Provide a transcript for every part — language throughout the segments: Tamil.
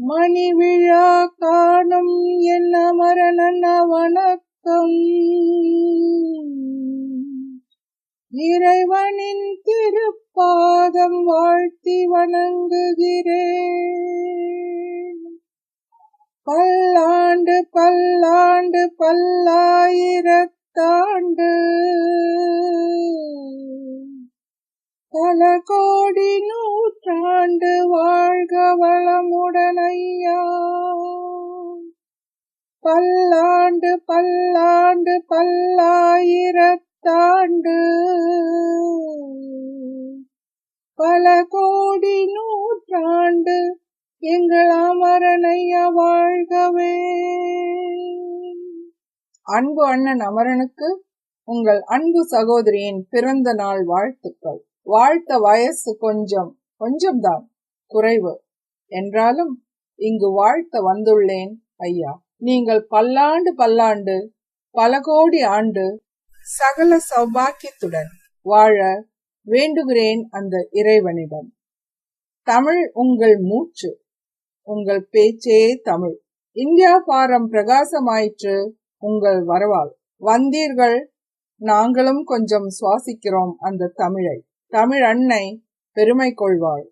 மணி விழா காணும் என் அமரன வணக்கம். இறைவனின் திருப்பாதம் வாழ்த்தி வணங்குகிறேன். பல்லாண்டு பல்லாண்டு பல்லாயிரத்தாண்டு பல கோடி நூற்றாண்டு வாழ்க வளமுடனையா. பல்லாண்டு பல்லாண்டு பல்லாயிரத்தாண்டு பல கோடி நூற்றாண்டு எங்கள் அமரனையா வாழ்கவே. அன்பு அண்ணன் அமரனுக்கு உங்கள் அன்பு சகோதரியின் பிறந்த நாள் வாழ்த்துக்கள். வாழ்த்த வயசு கொஞ்சம்தான் குறைவு என்றாலும் இங்கு வாழ்த்த வந்துள்ளேன் ஐயா. நீங்கள் பல்லாண்டு பல்லாண்டு பல கோடி ஆண்டு சகல சௌபாக்கியத்துடன் வாழ வேண்டுகிறேன் அந்த இறைவனிடம். தமிழ் உங்கள் மூச்சு, உங்கள் பேச்சே தமிழ். இந்தியா பாரம் பிரகாசமாயிற்று உங்கள் வரவால். வந்தீர்கள், நாங்களும் கொஞ்சம் சுவாசிக்கிறோம் அந்த தமிழை. தமிழ் அன்னை பெருமை கொள்வாள்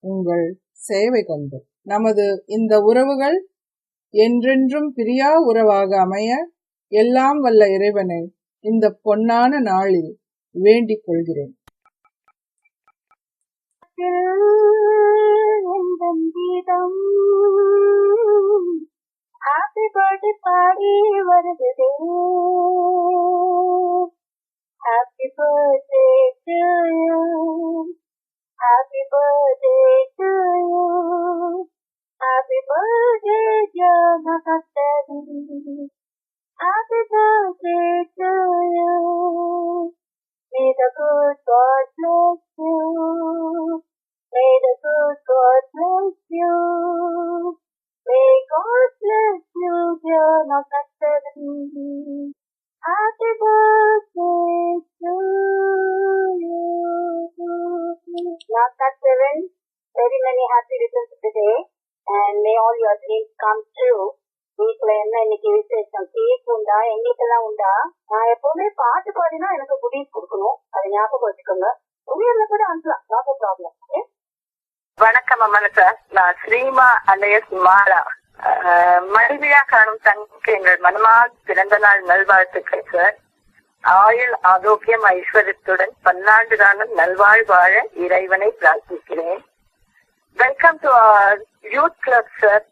உங்கள் சேவை கொண்டு. நமது இந்த உறவுகள் என்றென்றும் பிரியா உறவாக அமைய எல்லாம் வல்ல இறைவனை இந்த பொன்னான நாளில் வேண்டிக் கொள்கிறேன். Happy birthday party வருகுதே. Happy birthday to you. Happy birthday to you. Happy birthday dear Nakatari. Happy birthday to you. May the good God bless you. May the good God bless you. May God bless you, dear Nakatari. Happy birthday to you. Nakatari, very many happy returns today, and may all your dreams come true. வீட்டுல என்ன இன்னைக்கு விசேஷம்? கேக் உண்டா? எங்களுக்கெல்லாம் உண்டா? நான் எப்பவுமே பாட்டு பாடினா எனக்கு புடிஸ் கொடுக்கணும், அதை ஞாபகம் வச்சுக்கோங்க. புரியல கூட அனுப்பலாம், நோ ப்ராப்ளம். வணக்கம் அம்மன் சார், நான் ஸ்ரீமா அலையஸ் மாலா. மணிவிழா காணும் தங்களுக்கு எங்கள் மனமால் பிறந்த நாள் நல்வாழ்த்துக்கள் சார். ஆயுள் ஆரோக்கியம் ஐஸ்வர்யத்துடன் பல்லாண்டு காலம் நல்வாழ் வாழ இறைவனை பிரார்த்திக்கிறேன். Welcome to our youth club sir.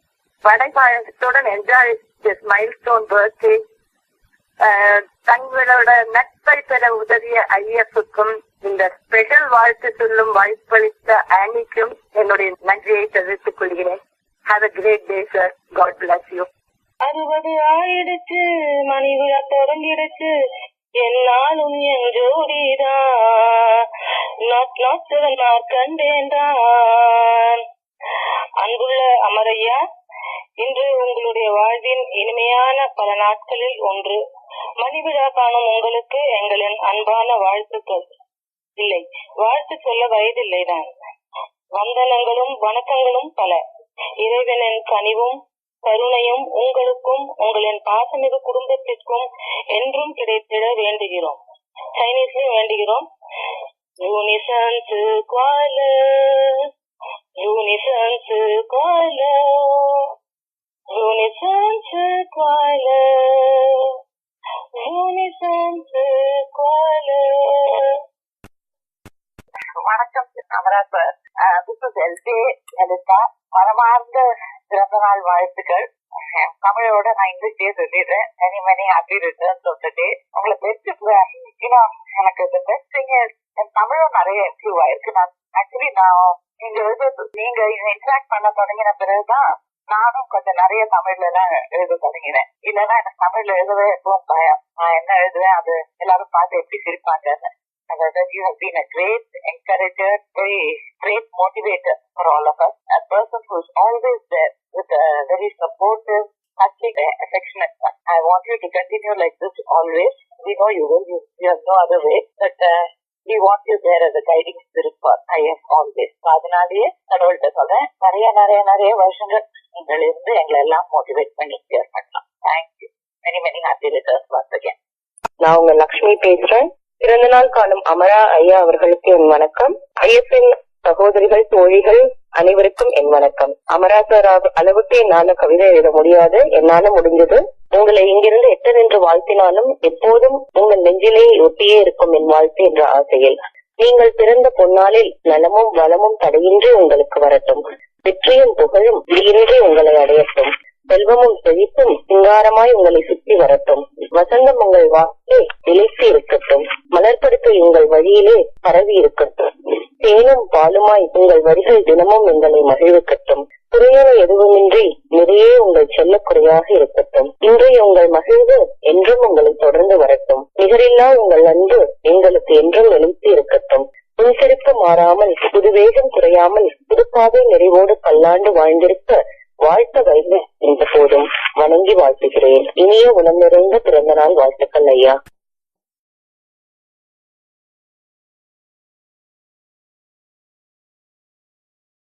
படைப்பாயத்துடன் என்ஜாய் திஸ் மைல்ஸ்டோன் பர்த்டே. தங்களோட நட்பை பெற உதவிய ஐஎஃப்க்கும் இந்த ஸ்பெஷல் வாழ்த்து சொல்லும் வாய்ப்பளித்த ஆனிக்கும் என்னுடைய நன்றியை தெரிவித்துக் கொள்கிறேன். Have a great day sir. God bless you. 60 ஆயிடுச்சு, மணி விழா தொடங்கிடுச்சு, என்னாலும் என் ஜோடிதான் நான் கண்டேன்தான். அன்புள்ள அமரையா, இன்று உங்களுடைய வாழ்வின் இனிமையான பல நாட்களில் ஒன்று. மணி விழா காணும் உங்களுக்கு எங்களின் அன்பான வாழ்த்துக்கள். இல்லை, வாழ்த்து சொல்ல வயதில்லைதான். வந்தனங்களும் வணக்கங்களும் பல. இறைவனின் கனிவும் கருணையும் உங்களுக்கும் உங்களின் பாசமிகு குடும்பத்திற்கும் என்றும் கிடைத்திட வேண்டுகிறோம். சைனீஸ்லயும் வேண்டுகிறோம். யூனிசன்ஸ் குவால, யூனிசன்ஸ் குவால, யூனிசன்ஸ் குவால, யூனிசன்ஸ் குவால. வணக்கம் அமரா சார். மனமார்ந்த பிறந்த நாள் வாழ்த்துக்கள். தமிழோட நான் இங்கிலீஷ்லயே சொல்லிடுறேன். Many many happy returns of the day. உங்களை பெஸ்ட் எனக்கு பெஸ்ட் திங் தமிழும் நிறைய இம்ப்ரூவ் ஆயிருக்கு. நான் ஆக்சுவலி நீங்க இன்டராக்ட் பண்ண தொடங்கின பிறகுதான் நானும் கொஞ்சம் நிறைய தமிழ்ல எல்லாம் எழுத தொடங்கினேன். இல்லைன்னா எனக்கு தமிழ்ல எழுதவே எப்பவும் பயம். நான் என்ன எழுதுவேன் அது எல்லாரும் பார்த்து எப்படி சிரிப்பாங்கன்னு. You have been a great encourager, very great motivator for all of us. A person who is always there with a very supportive, touching, affectionate one. I want you to continue like this always. We know you will. You have no other way. But we want you there as a guiding spirit for IF always. அதனாலேயே கடவுள்கிட்ட சொல்றேன், நிறைய நிறைய நிறைய வருஷங்கள் நீங்கள் இருந்து எங்களை எல்லாம் மோட்டிவேட் பண்ணி ஷேர் பண்ணலாம். Thank you. Many many happy returns once again. நான் உங்க லக்ஷ்மி பேசுறேன். பிறந்த நாள் காணும் அமரா ஐயா அவர்களுக்கு என் வணக்கம். ஐஎஃப்பின் சகோதரிகள் தோழிகள் அனைவருக்கும் என் வணக்கம். அமரா சார் அளவுக்கு என்னால கவிதை எழுத முடியாது, என்னால முடிஞ்சது. உங்களை இங்கிருந்து எட்ட நின்று வாழ்த்தினாலும் எப்போதும் உங்கள் நெஞ்சிலே ஒட்டியே இருக்கும் என் வாழ்த்து என்ற ஆசையில் நீங்கள் பிறந்த பொன்னாளில் நலமும் வளமும் தடையின்றி உங்களுக்கு வரட்டும். வெற்றியும் புகழும் விடியின்றி உங்களை அடையட்டும். செல்வமும் செழிப்பும் சிங்காரமாய் உங்களை சுற்றி வரட்டும். வசந்தம் உங்கள் வாக்கிலே நிலைத்து இருக்கட்டும். மலர்படுத்து உங்கள் வழியிலே பரவி இருக்கட்டும். தேனும் பாலுமாய் உங்கள் வரிகள் தினமும் எங்களை மகிழ்விக்கட்டும். குறையான எதுவுமின்றி நிறைய உங்கள் செல்ல குறையாக இருக்கட்டும். இன்றைய உங்கள் மகிழ்வு என்றும் உங்களை தொடர்ந்து வரட்டும். நிகரில்லா உங்கள் அன்பு எங்களுக்கு என்றும் நிலைத்து இருக்கட்டும். புன்சிரிப்பு மாறாமல் புதுவேகம் குறையாமல் புதுப்பாதை நிறைவோடு பல்லாண்டு வாழ்ந்திருக்க வாழ்த்த வைத்து என்ற போதும் வணங்கி வாழ்த்துகிறேன். இனிய உணம் நிறைந்த பிறந்த நாள் வாழ்த்துக்கள் ஐயா.